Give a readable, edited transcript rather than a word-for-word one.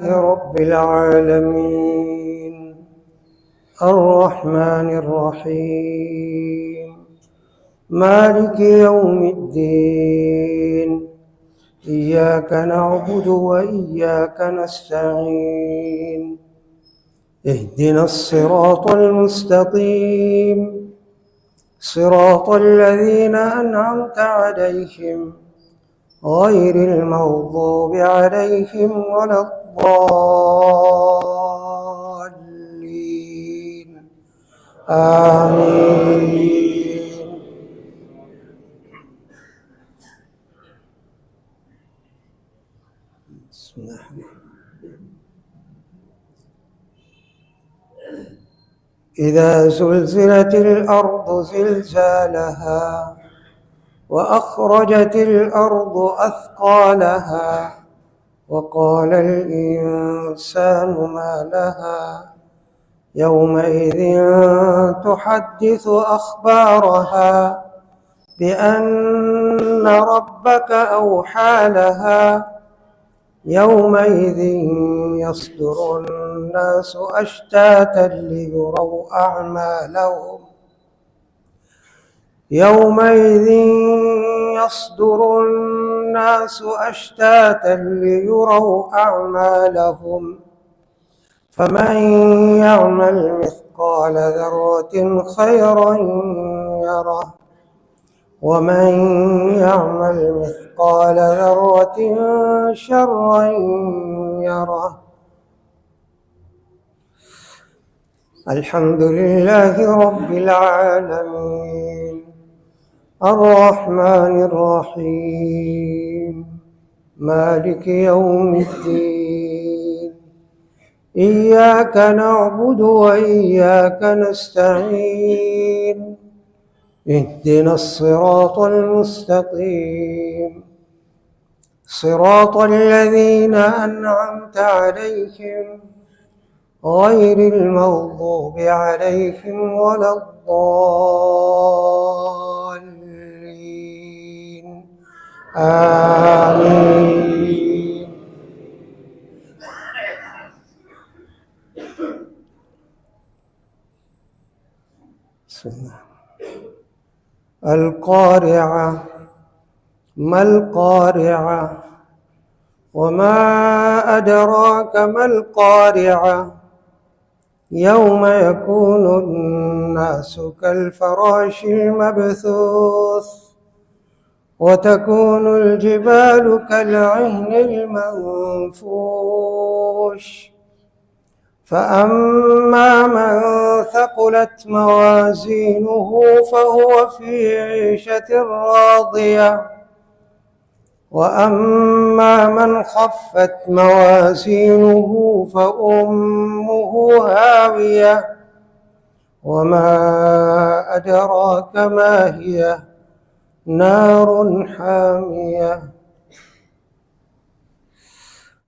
رب العالمين الرحمن الرحيم مالك يوم الدين إياك نعبد وإياك نستعين اهدنا الصراط المستقيم صراط الذين أنعمت عليهم غير المغضوب عليهم ولا الضالين آمين. بسم الله إذا زلزلت الأرض زلزالها وأخرجت الأرض أثقالها وقال الإنسان ما لها يومئذ تحدث أخبارها بأن ربك أوحى لها يومئذ يصدر الناس أشتاتا ليروا أعمالهم يومئذ يصدر الناس أشتاتا ليروا أعمالهم فمن يعمل مثقال ذرة خيرا يره ومن يعمل مثقال ذرة شرا يره. الحمد لله رب العالمين الرحمن الرحيم مالك يوم الدين إياك نعبد وإياك نستعين اهدنا الصراط المستقيم صراط الذين أنعمت عليهم غير المغضوب عليهم ولا الضالين آمين. بسم الله. القارعة ما القارعة وما أدراك ما القارعة يوم يكون الناس كالفراش المبثوث وتكون الجبال كالعهن المنفوش فأما من ثقلت موازينه فهو في عيشة راضية وأما من خفت موازينه فأمه هاوية وما أدراك ما هي نار حامية